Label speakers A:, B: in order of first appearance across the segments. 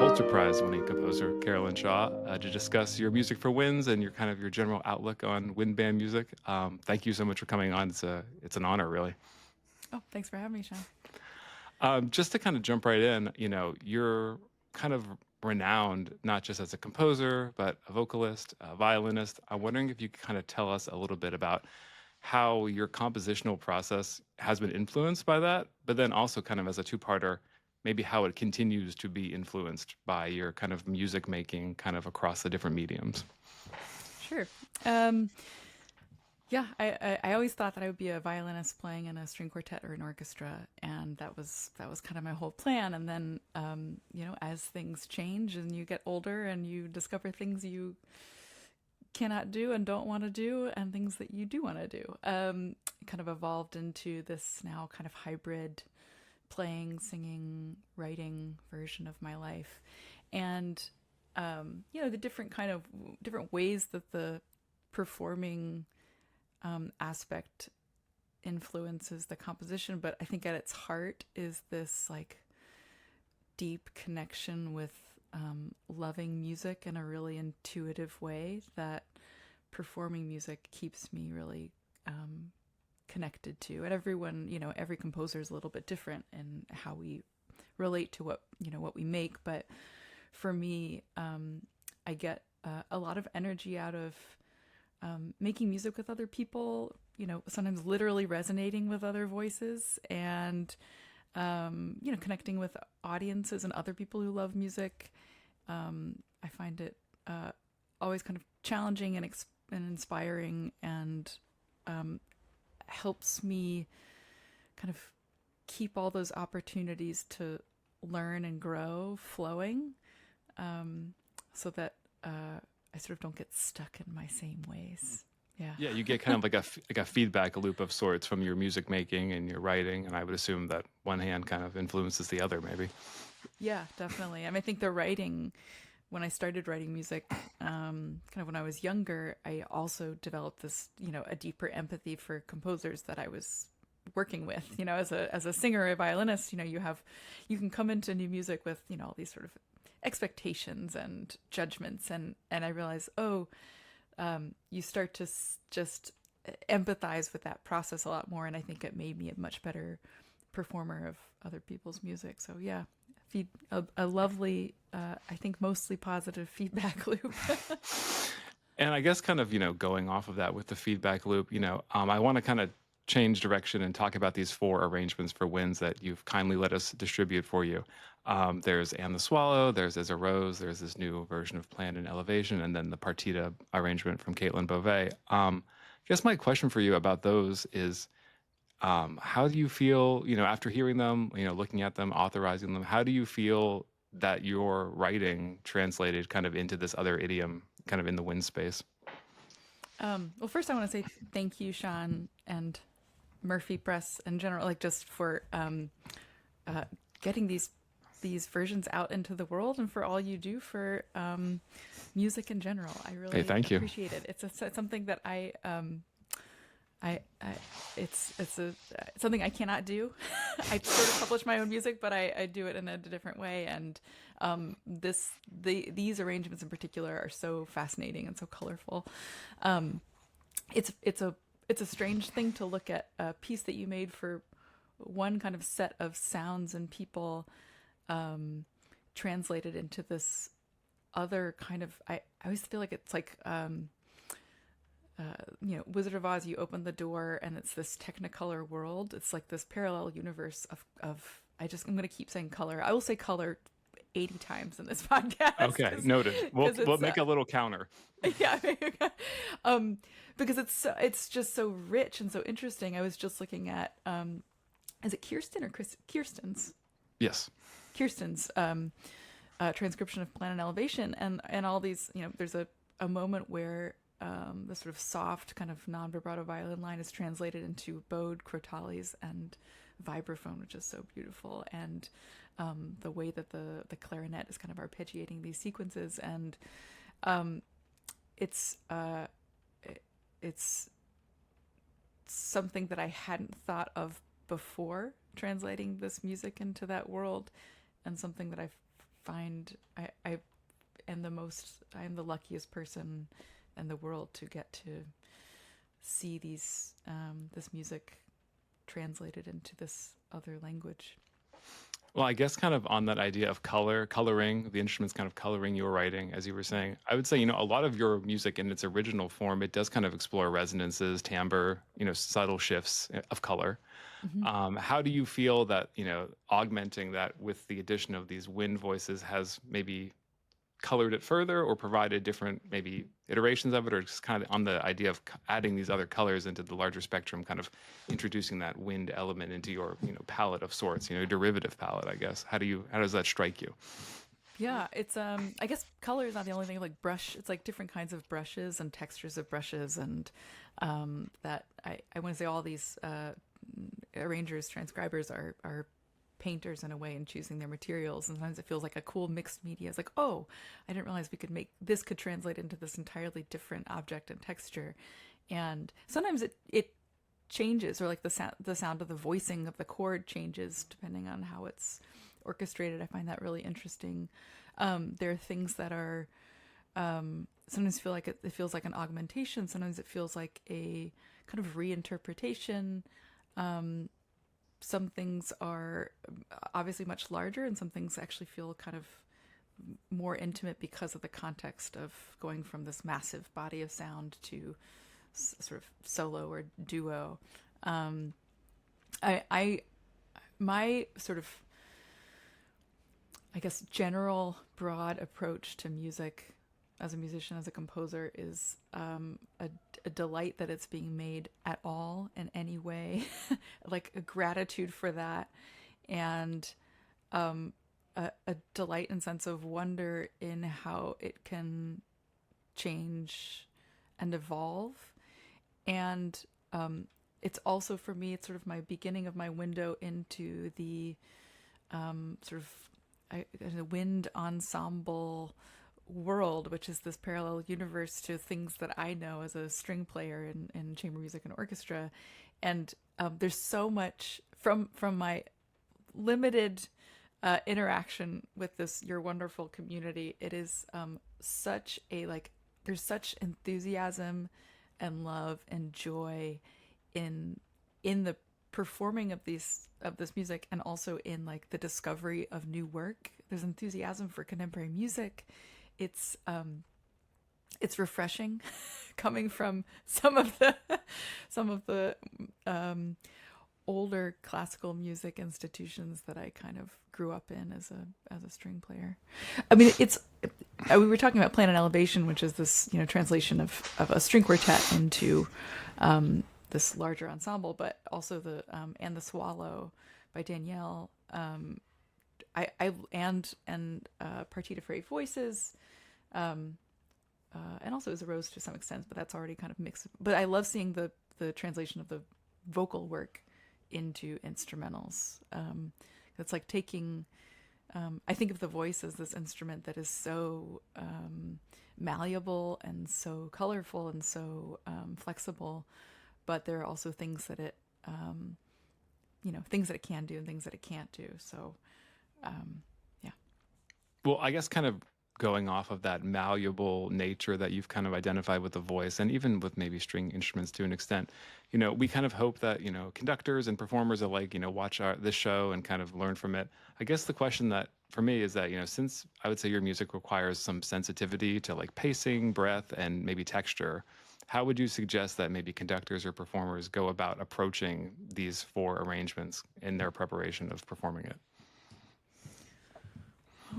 A: Pulitzer Prize winning composer Carolyn Shaw to discuss your music for winds and your general outlook on wind band music. Thank you so much for coming on. It's an honor, really.
B: Oh, thanks for having me, Sean.
A: Just to kind of jump right in, you're kind of renowned not just as a composer, but a vocalist, a violinist. I'm wondering if you could kind of tell us a little bit about how your compositional process has been influenced by that, but then also kind of as a two-parter, maybe how it continues to be influenced by your kind of music making kind of across the different mediums.
B: Sure. Yeah, I always thought that I would be a violinist playing in a string quartet or an orchestra, and that was kind of my whole plan. And then, as things change and you get older and you discover things you cannot do and don't want to do, and things that you do want to do, it kind of evolved into this now kind of hybrid playing, singing, writing version of my life, and the different ways that the performing aspect influences the composition, but I think at its heart is this like deep connection with loving music in a really intuitive way that performing music keeps me really connected to. And everyone, every composer is a little bit different in how we relate to what we make. But for me, I get a lot of energy out of making music with other people, sometimes literally resonating with other voices and, connecting with audiences and other people who love music. I find it always kind of challenging and inspiring, and helps me kind of keep all those opportunities to learn and grow flowing, so that I sort of don't get stuck in my same ways. Yeah.
A: Yeah, you get kind of like a feedback loop of sorts from your music making and your writing, and I would assume that one hand kind of influences the other, maybe.
B: Yeah, definitely. I think the writing, when I started writing music, kind of when I was younger, I also developed this, a deeper empathy for composers that I was working with. As a singer, a violinist, you can come into new music with, all these sort of expectations and judgments, and I realized, you start to just empathize with that process a lot more, and I think it made me a much better performer of other people's music. So yeah, a lovely, I think mostly positive feedback loop.
A: And I guess kind of, going off of that with the feedback loop, I want to kind of change direction and talk about these four arrangements for winds that you've kindly let us distribute for you. There's And the Swallow, there's As a Rose, there's this new version of Plan and Elevation, and then the Partita arrangement from Caitlin Beauvais. I guess my question for you about those is, how do you feel, after hearing them, looking at them, authorizing them, how do you feel that your writing translated kind of into this other idiom, kind of in the wind space?
B: Well, first I want to say thank you, Sean, and Murphy Press in general, like just for getting these versions out into the world, and for all you do for music in general. I
A: Hey,
B: really
A: thank you.
B: appreciate it. It's something that it's something I cannot do. I sort of publish my own music, but I do it in a different way. And these arrangements in particular are so fascinating and so colorful. It's a strange thing to look at a piece that you made for one kind of set of sounds and people, translated into this other kind of. I always feel like it's like. Wizard of Oz, you open the door and it's this technicolor world. It's like this parallel universe of I'm going to keep saying color. I will say color 80 times in this podcast.
A: Okay, noted. We'll
B: It's
A: make a little counter.
B: yeah, because it's just so rich and so interesting. I was just looking at is it Kirsten or Kirsten's
A: Yes.
B: Kirsten's transcription of Plan and Elevation, and all these, there's a moment where the sort of soft kind of non-vibrato violin line is translated into bowed crotales and vibraphone, which is so beautiful, and the way that the clarinet is kind of arpeggiating these sequences, and it's something that I hadn't thought of before, translating this music into that world, and something that I find I am I am the luckiest person in the world to get to see this music translated into this other language.
A: Well, I guess kind of on that idea of coloring, the instruments kind of coloring your writing, as you were saying, I would say, a lot of your music in its original form, it does kind of explore resonances, timbre, subtle shifts of color.
B: Mm-hmm.
A: How do you feel that, augmenting that with the addition of these wind voices has maybe colored it further or provided different maybe iterations of it, or just kind of on the idea of adding these other colors into the larger spectrum, kind of introducing that wind element into your palette of sorts, derivative palette, I guess. How does that strike you?
B: Yeah, it's I guess color is not the only thing. Like brush, it's like different kinds of brushes and textures of brushes, and that I want to say all these arrangers, transcribers are painters in a way in choosing their materials. And sometimes it feels like a cool mixed media. It's like, oh, I didn't realize this could translate into this entirely different object and texture. And sometimes it changes, or like the sound of the voicing of the chord changes depending on how it's orchestrated. I find that really interesting. There are things that are sometimes feel like it feels like an augmentation. Sometimes it feels like a kind of reinterpretation. Some things are obviously much larger, and some things actually feel kind of more intimate because of the context of going from this massive body of sound to sort of solo or duo. I my sort of, I guess, general broad approach to music as a musician, as a composer, is a delight that it's being made at all in any way, like a gratitude for that, and a delight and sense of wonder in how it can change and evolve. And it's also, for me, it's sort of my beginning of my window into the sort of the wind ensemble world, which is this parallel universe to things that I know as a string player in chamber music and orchestra. And there's so much from my limited interaction with this your wonderful community. It is such a, like, there's such enthusiasm and love and joy in the performing of this music, and also in like the discovery of new work. There's enthusiasm for contemporary music. It's refreshing coming from some of the older classical music institutions that I kind of grew up in as a string player. I mean, we were talking about Plan and Elevation, which is this translation of a string quartet into this larger ensemble, but also the And the Swallow by Danielle. And Partita for Eight Voices, and also Is a Rose to some extent, but that's already kind of mixed. But I love seeing the translation of the vocal work into instrumentals. It's like taking, I think of the voice as this instrument that is so malleable and so colorful and so flexible, but there are also things that it, things that it can do and things that it can't do. So, yeah.
A: Well, I guess kind of going off of that malleable nature that you've kind of identified with the voice, and even with maybe string instruments to an extent, we kind of hope that, conductors and performers alike, watch this show and kind of learn from it. I guess the question that for me is that, since I would say your music requires some sensitivity to like pacing, breath, and maybe texture, how would you suggest that maybe conductors or performers go about approaching these four arrangements in their preparation of performing it?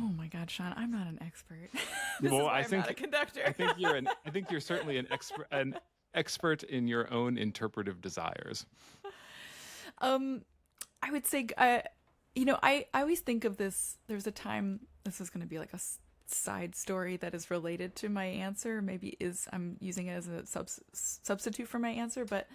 B: Oh my God, Sean, I'm not an expert. This
A: Well,
B: is why I'm not a conductor.
A: I think you're certainly an expert in your own interpretive desires.
B: I would say, I always think of this. There's a time. This is going to be like a side story that is related to my answer. Maybe I'm using it as a substitute for my answer, but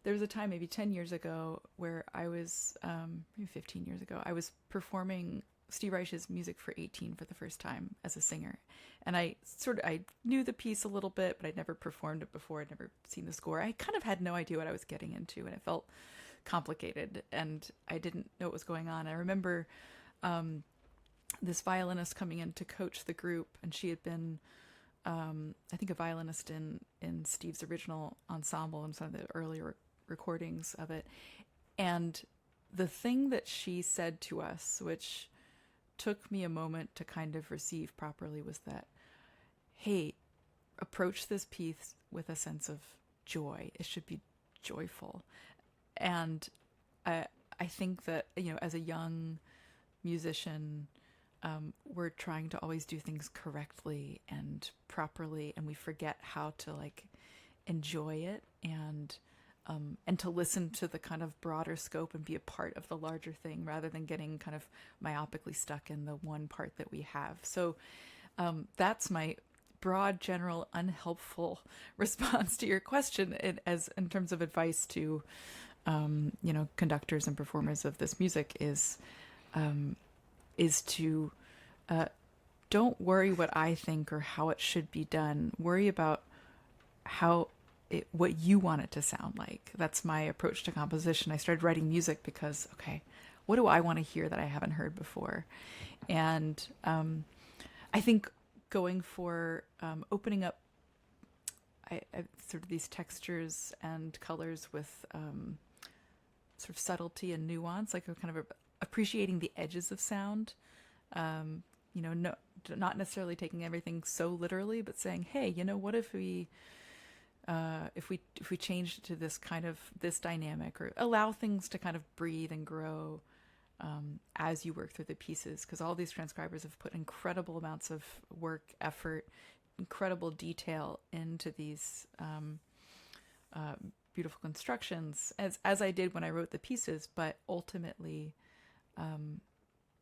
B: there was a time, maybe 10 years ago, where I was, maybe 15 years ago, I was performing Steve Reich's Music for 18 for the first time as a singer. And I knew the piece a little bit, but I'd never performed it before. I'd never seen the score. I kind of had no idea what I was getting into, and it felt complicated, and I didn't know what was going on. I remember this violinist coming in to coach the group, and she had been, I think, a violinist in Steve's original ensemble and some of the earlier recordings of it. And the thing that she said to us, which took me a moment to kind of receive properly, was that, hey, approach this piece with a sense of joy. It should be joyful. And I think that, as a young musician, we're trying to always do things correctly and properly, and we forget how to like enjoy it and to listen to the kind of broader scope and be a part of the larger thing rather than getting kind of myopically stuck in the one part that we have. So that's my broad, general, unhelpful response to your question in terms of advice to conductors and performers of this music is to don't worry what I think or how it should be done. Worry about what you want it to sound like. That's my approach to composition. I started writing music because, okay, what do I want to hear that I haven't heard before? And I think going for opening up I sort of these textures and colors with sort of subtlety and nuance, like a kind of appreciating the edges of sound. No, not necessarily taking everything so literally, but saying, hey, what if we changed it to this dynamic, or allow things to kind of breathe and grow as you work through the pieces, because all these transcribers have put incredible amounts of work, effort, incredible detail into these beautiful constructions, as I did when I wrote the pieces. But ultimately,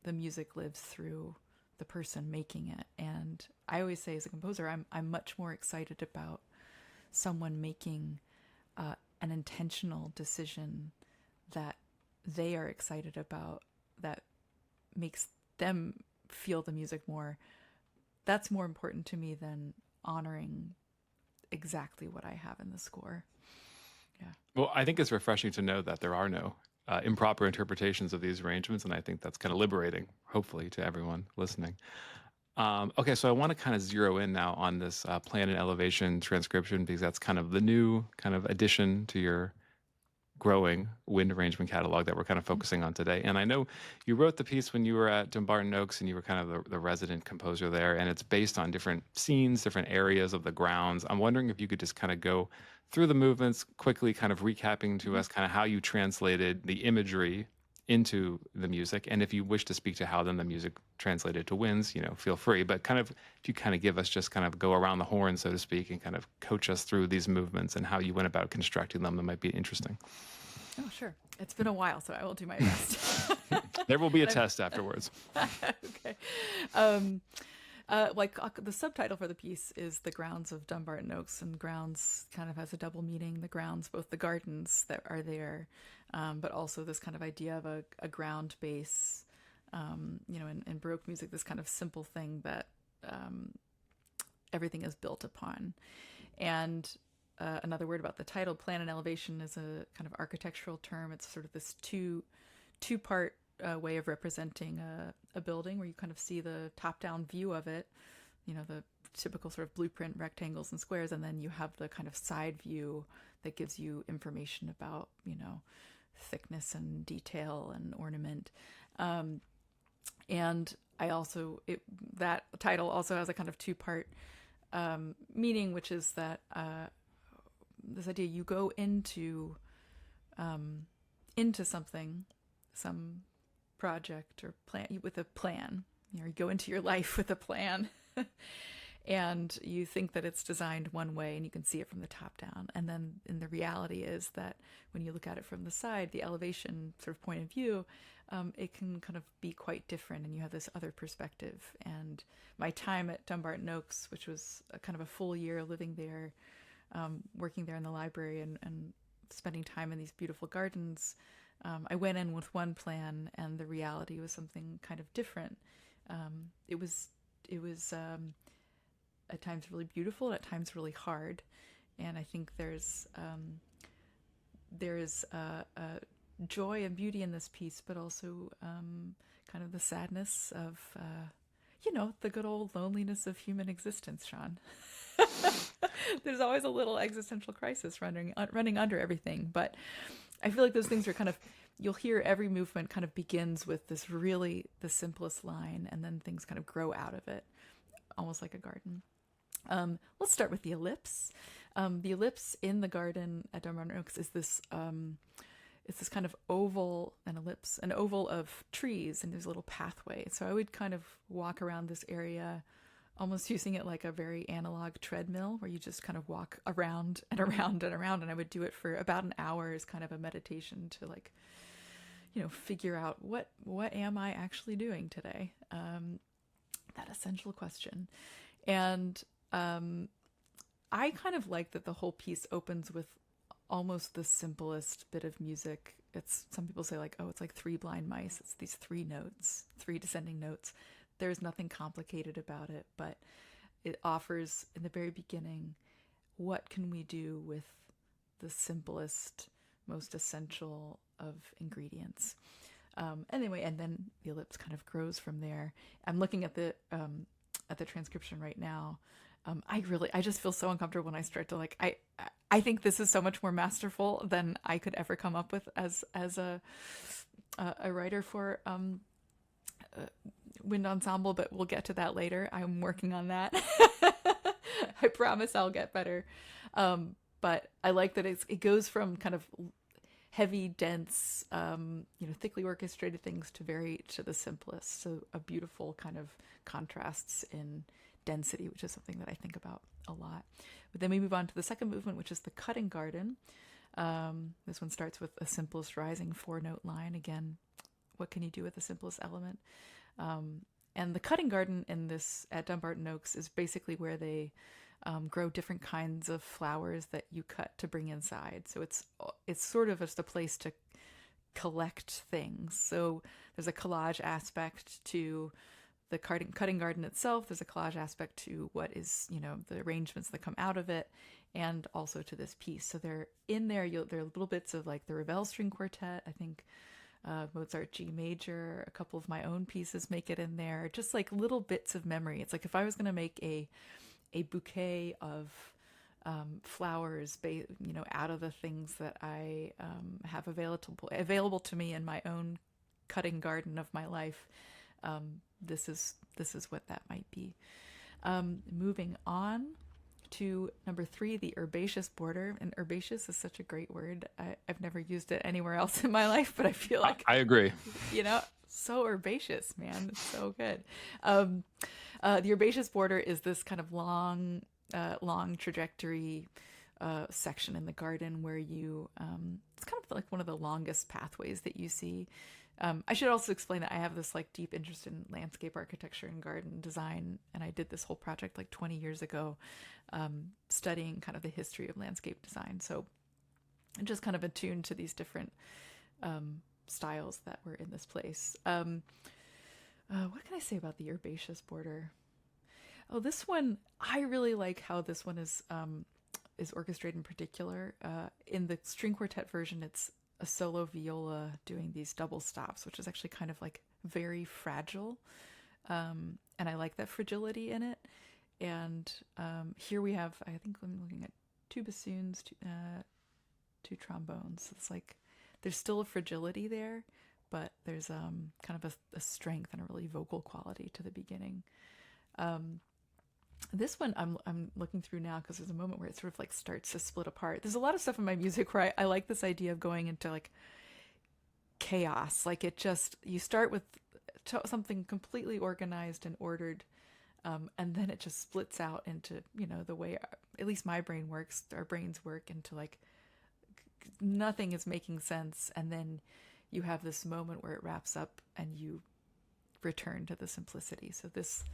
B: the music lives through the person making it. And I always say, as a composer, I'm much more excited about someone making an intentional decision that they are excited about, that makes them feel the music more. That's more important to me than honoring exactly what I have in the score. Yeah.
A: Well, I think it's refreshing to know that there are no improper interpretations of these arrangements, and I think that's kind of liberating, hopefully, to everyone listening. Okay, so I want to kind of zero in now on this plan and elevation transcription, because that's kind of the new kind of addition to your growing wind arrangement catalog that we're kind of focusing on today. And I know you wrote the piece when you were at Dumbarton Oaks, and you were kind of the resident composer there, and it's based on different scenes, different areas of the grounds. I'm wondering if you could just kind of go through the movements quickly, kind of recapping to us kind of how you translated the imagery into the music, and if you wish to speak to how then the music translated to winds, feel free. But kind of, if you kind of give us, just kind of go around the horn, so to speak, and kind of coach us through these movements and how you went about constructing them, that might be interesting.
B: Oh, sure. It's been a while, so I will do my best.
A: There will be a test afterwards.
B: Okay. The subtitle for the piece is The Grounds of Dumbarton Oaks, and grounds kind of has a double meaning. The grounds, both the gardens that are there, but also this kind of idea of a ground base, in Baroque music, this kind of simple thing that everything is built upon. And another word about the title, plan and elevation, is a kind of architectural term. It's sort of this two-part way of representing a building, where you kind of see the top-down view of it, the typical sort of blueprint rectangles and squares, and then you have the kind of side view that gives you information about, thickness and detail and ornament. And that title also has a kind of two-part meaning, which is that this idea, you go into something, some project or plan, with a plan. You go into your life with a plan, and you think that it's designed one way, and you can see it from the top down. And then, the reality is that when you look at it from the side, the elevation sort of point of view, it can kind of be quite different, and you have this other perspective. And my time at Dumbarton Oaks, which was a kind of a full year living there, working there in the library and spending time in these beautiful gardens, I went in with one plan, and the reality was something kind of different. It was at times really beautiful, and at times really hard. And I think there's joy and beauty in this piece, but also kind of the sadness of, the good old loneliness of human existence, Sean. There's always a little existential crisis running under everything, but I feel like those things are kind of, you'll hear every movement kind of begins with this really the simplest line, and then things kind of grow out of it, almost like a garden. Let's start with the ellipse. The ellipse in the garden at Dumbarton Oaks is this it's this kind of oval, an oval of trees, and there's a little pathway. So I would kind of walk around this area, almost using it like a very analog treadmill, where you just kind of walk around and around and around. And I would do it for about an hour as kind of a meditation to like, figure out what am I actually doing today? That essential question. And I kind of like that the whole piece opens with almost the simplest bit of music. It's, some people say like, oh, it's like three blind mice. It's these three notes, three descending notes. There's nothing complicated about it, but it offers in the very beginning, what can we do with the simplest, most essential of ingredients? Anyway, and then the ellipse kind of grows from there. I'm looking at the transcription right now. I just feel so uncomfortable when I start to like, I think this is so much more masterful than I could ever come up with as a writer for wind ensemble, but we'll get to that later. I'm working on that. I promise I'll get better. But I like that it goes from kind of heavy, dense, thickly orchestrated things to the simplest. So a beautiful kind of contrasts in density, which is something that I think about a lot. But then we move on to the second movement, which is the cutting garden. This one starts with a simplest rising 4-note line. Again, what can you do with the simplest element? And the cutting garden in this at Dumbarton Oaks is basically where they grow different kinds of flowers that you cut to bring inside. So it's sort of just a place to collect things. So there's a collage aspect to the cutting garden itself. There's a collage aspect to what is, the arrangements that come out of it, and also to this piece. So they're in there. There are little bits of like the Ravel string quartet, I think, Mozart G major, a couple of my own pieces make it in there, just like little bits of memory. It's like if I was going to make a bouquet of flowers, out of the things that I have available to me in my own cutting garden of my life. This is what that might be. Moving on to number 3, the herbaceous border. And herbaceous is such a great word. I've never used it anywhere else in my life, but I feel like
A: I agree.
B: So herbaceous, man. It's so good. The herbaceous border is this kind of long trajectory section in the garden where you, it's kind of like one of the longest pathways that you see. I should also explain that I have this like deep interest in landscape architecture and garden design, and I did this whole project like 20 years ago, studying kind of the history of landscape design. So I'm just kind of attuned to these different styles that were in this place. What can I say about the herbaceous border? Oh, this one, I really like how this one is orchestrated in particular. In the string quartet version, it's a solo viola doing these double stops, which is actually kind of like very fragile. And I like that fragility in it. And here we have, I think I'm looking at 2 bassoons, 2 trombones. It's like there's still a fragility there, but there's kind of a strength and a really vocal quality to the beginning. This one I'm looking through now because there's a moment where it sort of like starts to split apart. There's a lot of stuff in my music where I like this idea of going into like chaos. Like you start with something completely organized and ordered, and then it just splits out into, the way at least my brain works, our brains work, into like nothing is making sense. And then you have this moment where it wraps up and you return to the simplicity. So this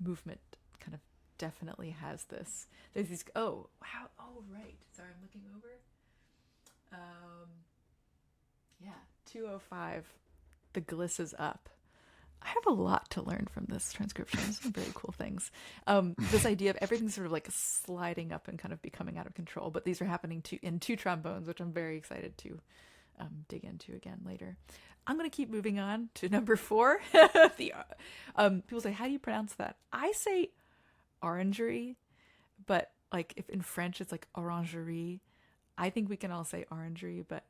B: movement kind of definitely has this. There's these, oh, wow. Oh, right. Sorry, I'm looking over. Yeah, 205. The gliss is up. I have a lot to learn from this transcription. Some very cool things. This idea of everything sort of like sliding up and kind of becoming out of control, but these are happening in 2 trombones, which I'm very excited to dig into again later. I'm going to keep moving on to number 4. the People say, how do you pronounce that? I say orangery, but like if in French it's like orangerie. I think we can all say orangery, but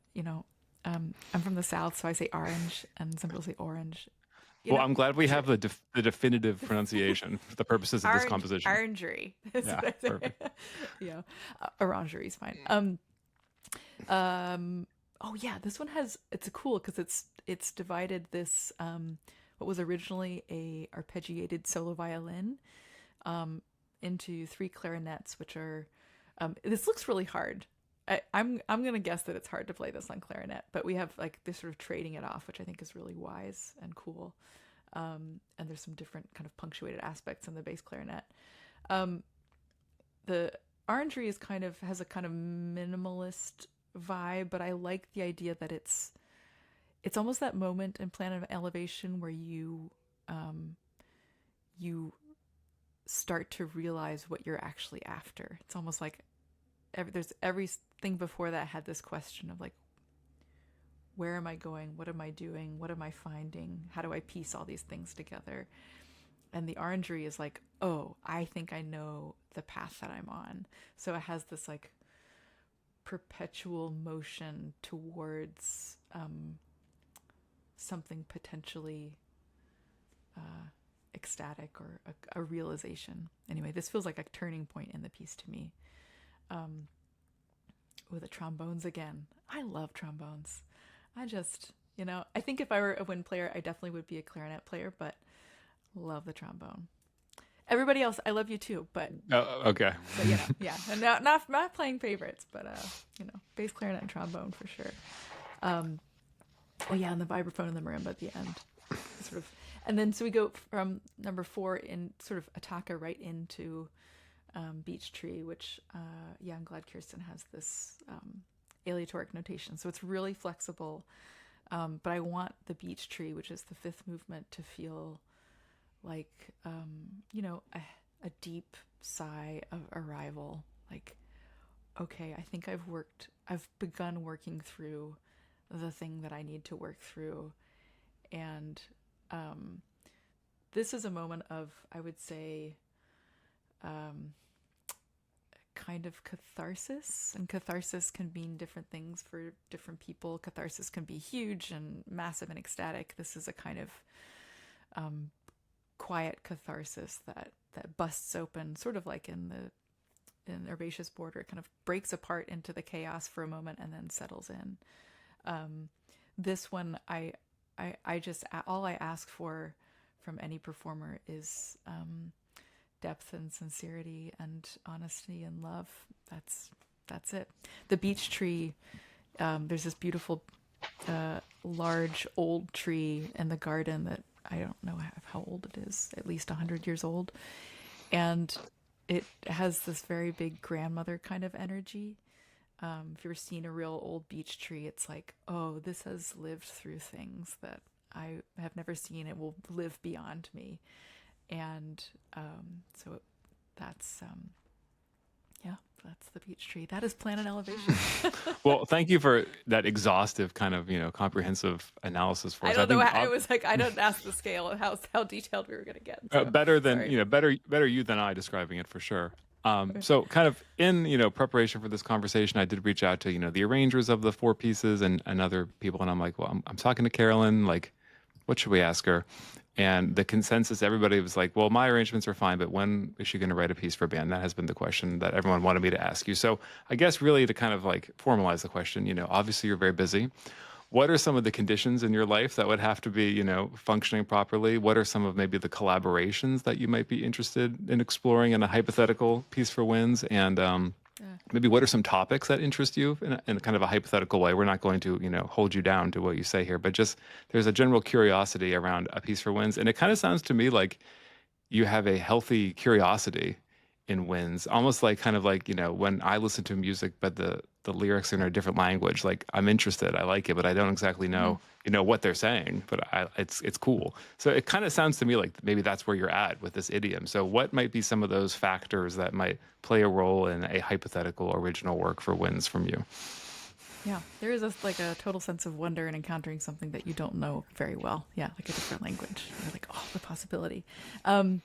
B: I'm from the South, so I say orange, and some people say orange. You
A: Well,
B: know,
A: I'm glad we have the definitive pronunciation for the purposes of this composition.
B: orangery.
A: Yeah, perfect.
B: Yeah, orangery is fine. Oh yeah, this one has, it's cool because it's divided this what was originally a arpeggiated solo violin into 3 clarinets, which are this looks really hard. I'm gonna guess that it's hard to play this on clarinet, but we have like this sort of trading it off, which I think is really wise and cool. And there's some different kind of punctuated aspects in the bass clarinet. The orangery is has a kind of minimalist vibe, but I like the idea that it's almost that moment in Planet of Elevation where you start to realize what you're actually after. It's almost like everything before that had this question of like, where am I going? What am I doing? What am I finding? How do I piece all these things together? And the orangery is like, oh, I think I know the path that I'm on. So it has this like perpetual motion towards something potentially ecstatic or a realization. Anyway, this feels like a turning point in the piece to me. With the trombones again. I love trombones. I think if I were a wind player, I definitely would be a clarinet player, but love the trombone. Everybody else, I love you too, but
A: okay.
B: But yeah, and not playing favorites, but bass clarinet and trombone for sure. Oh yeah, and the vibraphone and the marimba at the end, sort of, and then so we go from number 4 in sort of attacca right into Beech Tree, which I'm glad Kirsten has this aleatoric notation, so it's really flexible. But I want the Beech Tree, which is the 5th movement, to feel like a deep sigh of arrival. Like, okay, I think I've begun working through the thing that I need to work through, and this is a moment of, I would say, kind of catharsis, and catharsis can mean different things for different people. Catharsis can be huge and massive and ecstatic. This is a kind of quiet catharsis that busts open, sort of like in Herbaceous Border. It kind of breaks apart into the chaos for a moment and then settles in. This one, I just, all I ask for from any performer is depth and sincerity and honesty and love. That's it. The Beech Tree, there's this beautiful large old tree in the garden that I don't know how old it is, at least 100 years old, and it has this very big grandmother kind of energy. If you've ever seen a real old beech tree, it's like, oh, this has lived through things that I have never seen. It will live beyond me. And so that's the Beech Tree. That is Planet Elevation.
A: Well, thank you for that exhaustive kind of comprehensive analysis for us.
B: I don't know. I was like, I don't ask the scale of how detailed we were going to get. So,
A: better than better you than I describing it for sure. So kind of in preparation for this conversation, I did reach out to the arrangers of the 4 pieces and other people, and I'm like, well, I'm talking to Carolyn. Like, what should we ask her? And the consensus, everybody was like, well, my arrangements are fine, but when is she going to write a piece for a band? That has been the question that everyone wanted me to ask you. So I guess really to kind of like formalize the question, obviously you're very busy. What are some of the conditions in your life that would have to be, functioning properly? What are some of maybe the collaborations that you might be interested in exploring in a hypothetical piece for winds? And maybe what are some topics that interest you in kind of a hypothetical way? We're not going to, hold you down to what you say here, but just there's a general curiosity around a piece for winds. And it kind of sounds to me like you have a healthy curiosity in winds, almost like kind of like, when I listen to music, but the lyrics are in a different language, like I'm interested, I like it, but I don't exactly know, what they're saying, but it's cool. So it kind of sounds to me like maybe that's where you're at with this idiom. So what might be some of those factors that might play a role in a hypothetical original work for winds from you?
B: Yeah, there is like a total sense of wonder in encountering something that you don't know very well. Yeah, like a different language. You're like, oh, the possibility. Um,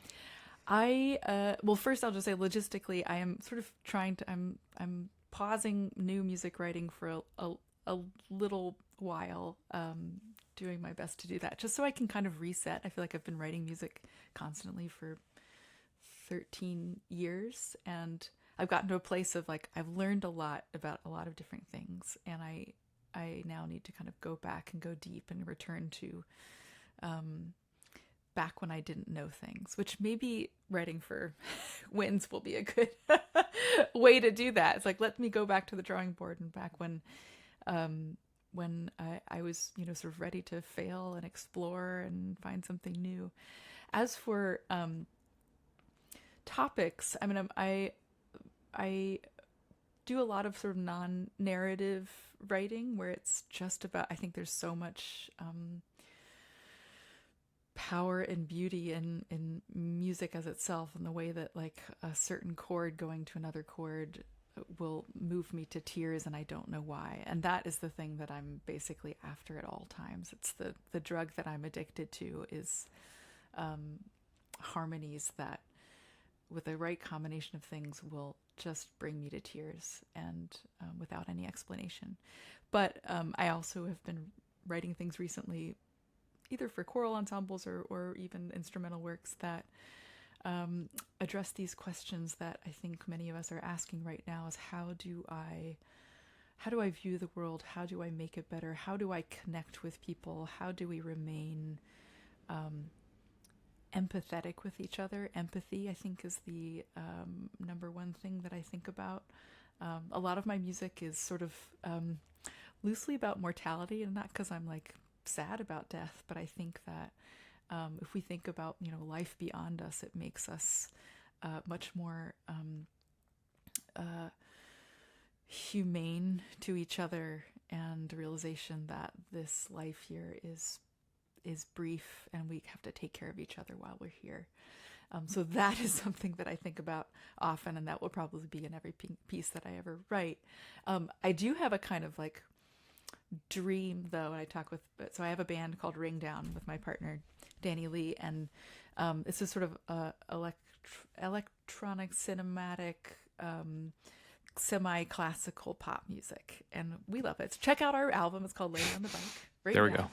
B: well, first I'll just say logistically, I am sort of trying to. I'm pausing new music writing for a little while. Doing my best to do that, just so I can kind of reset. I feel like I've been writing music constantly for 13 years, and I've gotten to a place of like I've learned a lot about a lot of different things, and I now need to kind of go back and go deep and return to um, back when I didn't know things, which maybe writing for wins will be a good way to do that. It's like, let me go back to the drawing board and back um, when I was, sort of ready to fail and explore and find something new. As for topics, I mean, I do a lot of sort of non-narrative writing where it's just about. I think there's so much power and beauty in music as itself, and the way that like a certain chord going to another chord will move me to tears, and I don't know why. And that is the thing that I'm basically after at all times. It's the drug that I'm addicted to is harmonies that, with the right combination of things, will just bring me to tears, and without any explanation. But I also have been writing things recently, either for choral ensembles or even instrumental works that address these questions that I think many of us are asking right now: is how do I view the world? How do I make it better? How do I connect with people? How do we remain empathetic with each other? Empathy, I think, is the number one thing that I think about. A lot of my music is sort of loosely about mortality, and not because I'm like sad about death, but I think that if we think about life beyond us, it makes us much more humane to each other, and the realization that this life here is brief, and we have to take care of each other while we're here. So that is something that I think about often, and that will probably be in every piece that I ever write. I do have a kind of like dream, though, and I talk with. So I have a band called Ring Down with my partner Danny Lee, and it's a sort of electronic, cinematic, semi-classical pop music, and we love it. So check out our album. It's called Lady on the Bike. Right
A: There we
B: now.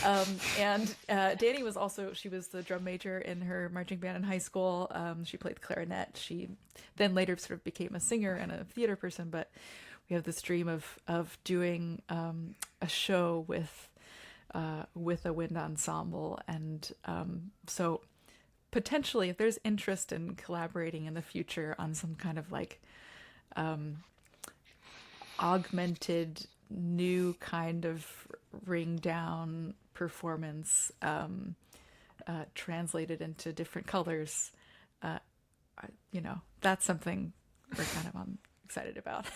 A: go.
B: And Danny was she was the drum major in her marching band in high school. She played clarinet. She then later sort of became a singer and a theater person, but we have this dream of doing a show with a wind ensemble. And so potentially, if there's interest in collaborating in the future on some kind of like augmented new kind of ring down performance, translated into different colors, that's something we're kind of excited about.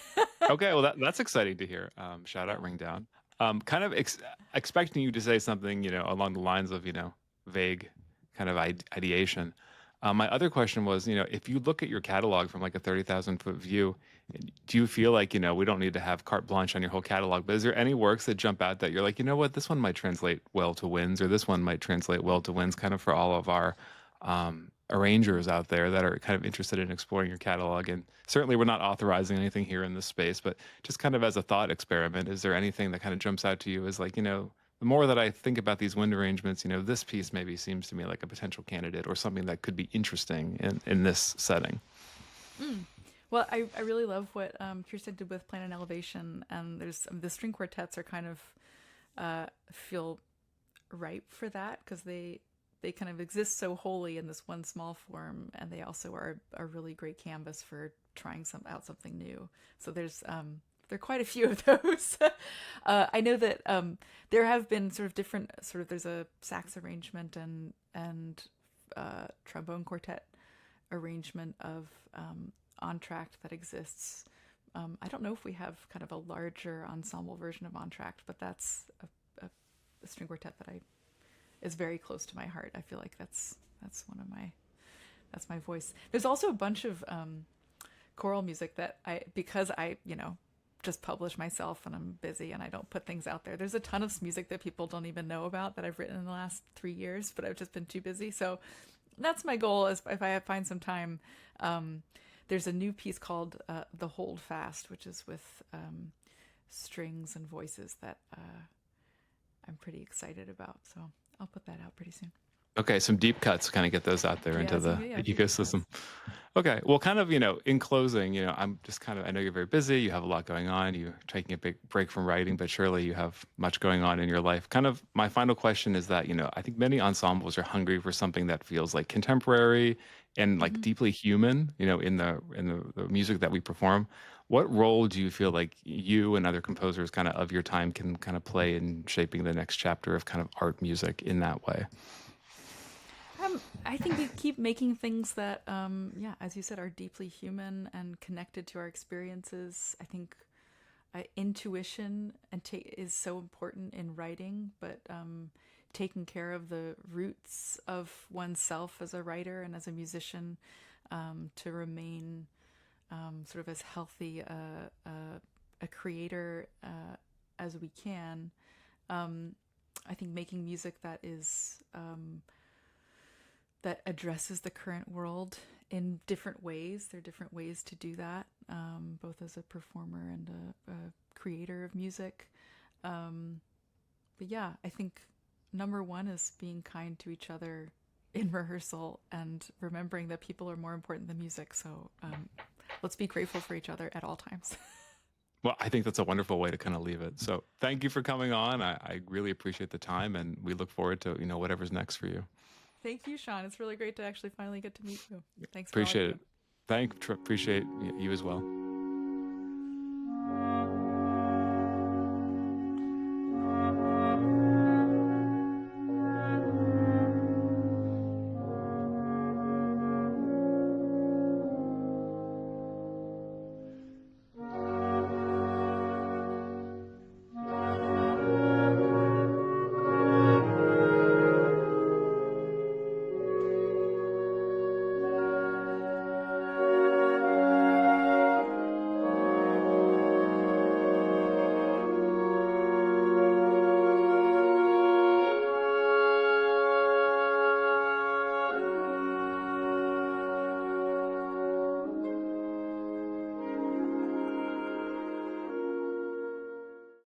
A: Okay, well that's exciting to hear. Shout out Ring Down. Kind of expecting you to say something, along the lines of, vague kind of ideation. My other question was, if you look at your catalog from like a 30,000-foot view, do you feel like, we don't need to have carte blanche on your whole catalog, but is there any works that jump out that you're like, what, this one might translate well to winds, or this one might translate well to winds, kind of for all of our arrangers out there that are kind of interested in exploring your catalog? And certainly we're not authorizing anything here in this space, but just kind of as a thought experiment, is there anything that kind of jumps out to you as like, the more that I think about these wind arrangements, this piece maybe seems to me like a potential candidate or something that could be interesting in this setting?
B: Mm. Well, I really love what Kirsten did with Plan and Elevation, and there's the string quartets are kind of feel ripe for that, because they kind of exist so wholly in this one small form, and they also are a really great canvas for trying out something new. So there are quite a few of those. I know that there have been sort of different there's a sax arrangement and trombone quartet arrangement of On Tract that exists. I don't know if we have kind of a larger ensemble version of On Tract, but that's a string quartet that is very close to my heart. I feel like that's my voice. There's also a bunch of choral music that because I just publish myself when I'm busy and I don't put things out there. There's a ton of music that people don't even know about that I've written in the last 3 years, but I've just been too busy. So that's my goal, is if I find some time. There's a new piece called The Hold Fast, which is with strings and voices that I'm pretty excited about. So I'll put that out pretty soon.
A: Okay, some deep cuts, kind of get those out there
B: Yeah,
A: into
B: some,
A: the
B: yeah, a few deep
A: ecosystem.
B: cuts.
A: Okay, well, kind of, in closing, I'm just kind of, I know you're very busy, you have a lot going on, you're taking a big break from writing, but surely you have much going on in your life. Kind of my final question is that, I think many ensembles are hungry for something that feels like contemporary and like
B: Mm-hmm.
A: deeply human, in the music that we perform. What role do you feel like you and other composers kind of your time can kind of play in shaping the next chapter of kind of art music in that way?
B: I think we keep making things that, yeah, as you said, are deeply human and connected to our experiences. I think intuition is so important in writing, but taking care of the roots of oneself as a writer and as a musician, to remain sort of as healthy a creator as we can. I think making music that is that addresses the current world in different ways. There are different ways to do that, both as a performer and a creator of music. But yeah, I think number one is being kind to each other in rehearsal and remembering that people are more important than music. So let's be grateful for each other at all times.
A: Well, I think that's a wonderful way to kind of leave it. So thank you for coming on. I really appreciate the time, and we look forward to, whatever's next for you.
B: Thank you, Sean. It's really great to actually finally get to meet you. Thanks for all you
A: Appreciate
B: do.
A: it. Appreciate you as well.